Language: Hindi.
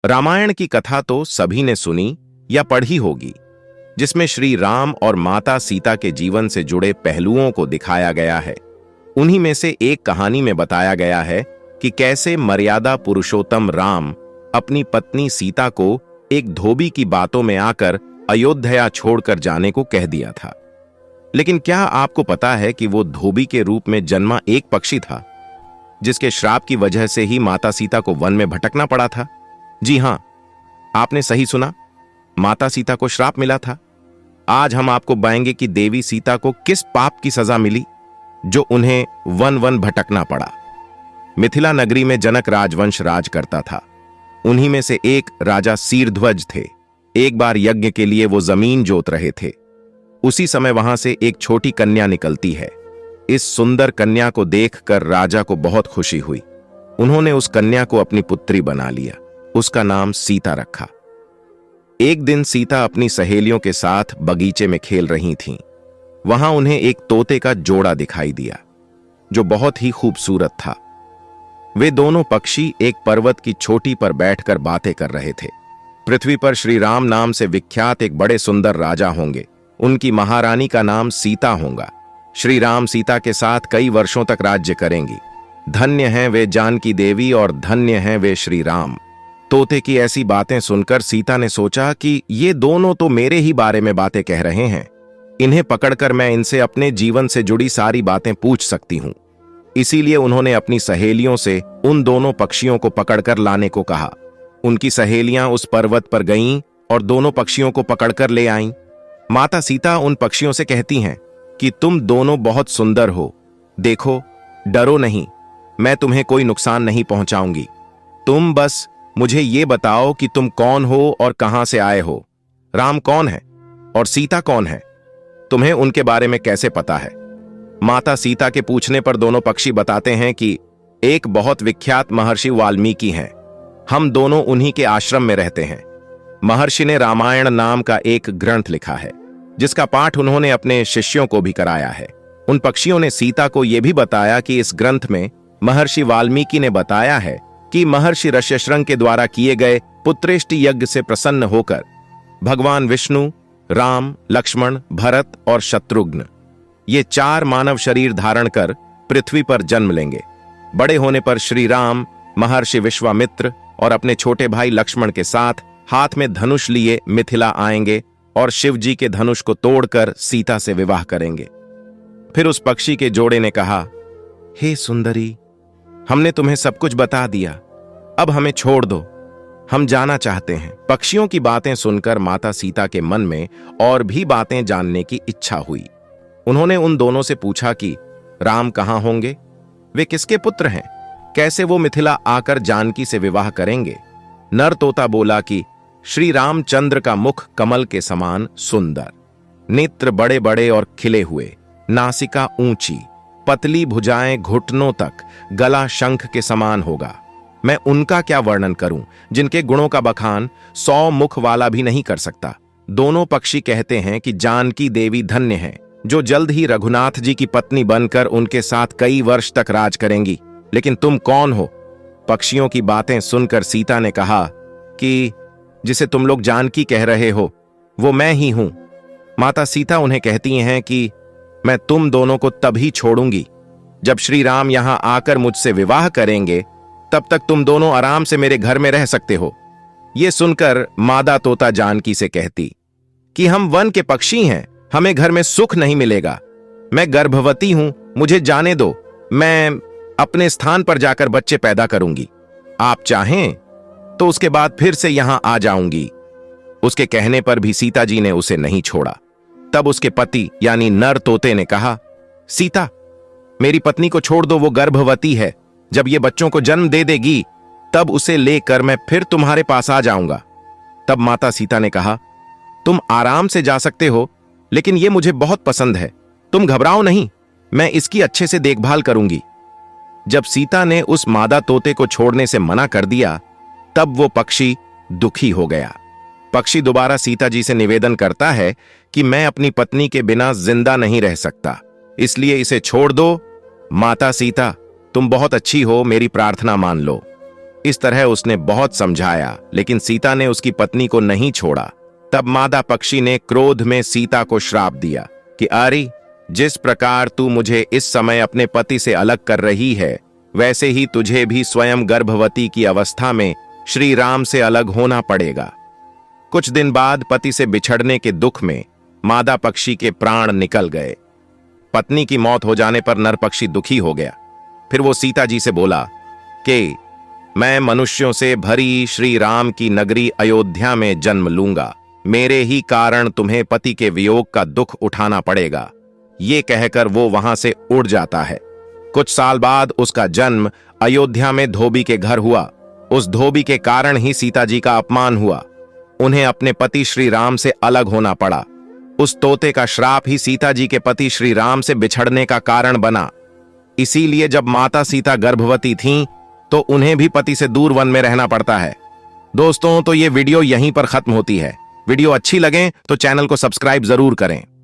रामायण की कथा तो सभी ने सुनी या पढ़ी होगी, जिसमें श्री राम और माता सीता के जीवन से जुड़े पहलुओं को दिखाया गया है। उन्हीं में से एक कहानी में बताया गया है कि कैसे मर्यादा पुरुषोत्तम राम अपनी पत्नी सीता को एक धोबी की बातों में आकर अयोध्या छोड़कर जाने को कह दिया था। लेकिन क्या आपको पता है कि वो धोबी के रूप में जन्मा एक पक्षी था, जिसके श्राप की वजह से ही माता सीता को वन में भटकना पड़ा था? जी हां, आपने सही सुना, माता सीता को श्राप मिला था। आज हम आपको बताएंगे कि देवी सीता को किस पाप की सजा मिली जो उन्हें वन वन भटकना पड़ा। मिथिला नगरी में जनक राजवंश राज करता था। उन्हीं में से एक राजा शीरध्वज थे। एक बार यज्ञ के लिए वो जमीन जोत रहे थे। उसी समय वहां से एक छोटी कन्या निकलती है। इस सुंदर कन्या को देखकर राजा को बहुत खुशी हुई। उन्होंने उस कन्या को अपनी पुत्री बना लिया। उसका नाम सीता रखा। एक दिन सीता अपनी सहेलियों के साथ बगीचे में खेल रही थीं। वहां उन्हें एक तोते का जोड़ा दिखाई दिया, जो बहुत ही खूबसूरत था। वे दोनों पक्षी एक पर्वत की चोटी पर बैठकर बातें कर रहे थे। पृथ्वी पर श्री राम नाम से विख्यात एक बड़े सुंदर राजा होंगे। उनकी महारानी का नाम सीता होगा। श्री राम सीता के साथ कई वर्षों तक राज्य करेंगी। धन्य हैं वे जानकी देवी और धन्य हैं वे श्री राम। तोते की ऐसी बातें सुनकर सीता ने सोचा कि ये दोनों तो मेरे ही बारे में बातें कह रहे हैं। इन्हें पकड़कर मैं इनसे अपने जीवन से जुड़ी सारी बातें पूछ सकती हूं। इसीलिए उन्होंने अपनी सहेलियों से उन दोनों पक्षियों को पकड़कर लाने को कहा। उनकी सहेलियां उस पर्वत पर गईं और दोनों पक्षियों को पकड़कर ले आईं। माता सीता उन पक्षियों से कहती हैं कि तुम दोनों बहुत सुंदर हो। देखो, डरो नहीं, मैं तुम्हें कोई नुकसान नहीं पहुंचाऊंगी। तुम बस मुझे ये बताओ कि तुम कौन हो और कहां से आए हो। राम कौन है और सीता कौन है? तुम्हें उनके बारे में कैसे पता है? माता सीता के पूछने पर दोनों पक्षी बताते हैं कि एक बहुत विख्यात महर्षि वाल्मीकि हैं। हम दोनों उन्हीं के आश्रम में रहते हैं। महर्षि ने रामायण नाम का एक ग्रंथ लिखा है, जिसका पाठ उन्होंने अपने शिष्यों को भी कराया है। उन पक्षियों ने सीता को यह भी बताया कि इस ग्रंथ में महर्षि वाल्मीकि ने बताया है कि महर्षि ऋष्यशृंग के द्वारा किए गए पुत्रेष्टि यज्ञ से प्रसन्न होकर भगवान विष्णु, राम, लक्ष्मण, भरत और शत्रुघ्न ये चार मानव शरीर धारण कर पृथ्वी पर जन्म लेंगे। बड़े होने पर श्री राम महर्षि विश्वामित्र और अपने छोटे भाई लक्ष्मण के साथ हाथ में धनुष लिए मिथिला आएंगे और शिव जी के धनुष को तोड़कर सीता से विवाह करेंगे। फिर उस पक्षी के जोड़े ने कहा, हे सुंदरी, हमने तुम्हें सब कुछ बता दिया, अब हमें छोड़ दो, हम जाना चाहते हैं। पक्षियों की बातें सुनकर माता सीता के मन में और भी बातें जानने की इच्छा हुई। उन्होंने उन दोनों से पूछा कि राम कहां होंगे, वे किसके पुत्र हैं, कैसे वो मिथिला आकर जानकी से विवाह करेंगे। नर तोता बोला कि श्री रामचंद्र का मुख कमल के समान सुंदर, नेत्र बड़े बड़े और खिले हुए, नासिका ऊंची, पतली भुजाएं घुटनों तक, गला शंख के समान होगा। मैं उनका क्या वर्णन करूं, जिनके गुणों का बखान 100 मुख वाला भी नहीं कर सकता। दोनों पक्षी कहते हैं कि जानकी देवी धन्य है, जो जल्द ही रघुनाथ जी की पत्नी बनकर उनके साथ कई वर्ष तक राज करेंगी। लेकिन तुम कौन हो? पक्षियों की बातें सुनकर सीता ने कहा कि जिसे तुम लोग जानकी कह रहे हो, वो मैं ही हूं। माता सीता उन्हें कहती हैं कि मैं तुम दोनों को तभी छोड़ूंगी जब श्री राम यहां आकर मुझसे विवाह करेंगे। तब तक तुम दोनों आराम से मेरे घर में रह सकते हो। यह सुनकर मादा तोता जानकी से कहती कि हम वन के पक्षी हैं, हमें घर में सुख नहीं मिलेगा। मैं गर्भवती हूं, मुझे जाने दो, मैं अपने स्थान पर जाकर बच्चे पैदा करूंगी। आप चाहें तो उसके बाद फिर से यहां आ जाऊंगी। उसके कहने पर भी सीता जी ने उसे नहीं छोड़ा। तब उसके पति यानी नर तोते ने कहा, सीता, मेरी पत्नी को छोड़ दो, वो गर्भवती है। जब ये बच्चों को जन्म दे देगी तब उसे लेकर मैं फिर तुम्हारे पास आ जाऊंगा। तब माता सीता ने कहा, तुम आराम से जा सकते हो, लेकिन ये मुझे बहुत पसंद है। तुम घबराओ नहीं, मैं इसकी अच्छे से देखभाल करूंगी। जब सीता ने उस मादा तोते को छोड़ने से मना कर दिया, तब वो पक्षी दुखी हो गया। पक्षी दोबारा सीता जी से निवेदन करता है कि मैं अपनी पत्नी के बिना जिंदा नहीं रह सकता, इसलिए इसे छोड़ दो। माता सीता, तुम बहुत अच्छी हो, मेरी प्रार्थना मान लो। इस तरह उसने बहुत समझाया, लेकिन सीता ने उसकी पत्नी को नहीं छोड़ा। तब मादा पक्षी ने क्रोध में सीता को श्राप दिया कि अरे, जिस प्रकार तू मुझे इस समय अपने पति से अलग कर रही है, वैसे ही तुझे भी स्वयं गर्भवती की अवस्था में श्री राम से अलग होना पड़ेगा। कुछ दिन बाद पति से बिछड़ने के दुख में मादा पक्षी के प्राण निकल गए। पत्नी की मौत हो जाने पर नर पक्षी दुखी हो गया। फिर वो सीता जी से बोला कि मैं मनुष्यों से भरी श्री राम की नगरी अयोध्या में जन्म लूंगा, मेरे ही कारण तुम्हें पति के वियोग का दुख उठाना पड़ेगा। ये कहकर वो वहां से उड़ जाता है। कुछ साल बाद उसका जन्म अयोध्या में धोबी के घर हुआ। उस धोबी के कारण ही सीता जी का अपमान हुआ। उन्हें अपने पति श्री राम से अलग होना पड़ा। उस तोते का श्राप ही सीता जी के पति श्री राम से बिछड़ने का कारण बना। इसीलिए जब माता सीता गर्भवती थीं, तो उन्हें भी पति से दूर वन में रहना पड़ता है। दोस्तों, तो ये वीडियो यहीं पर खत्म होती है। वीडियो अच्छी लगे तो चैनल को सब्सक्राइब जरूर करें।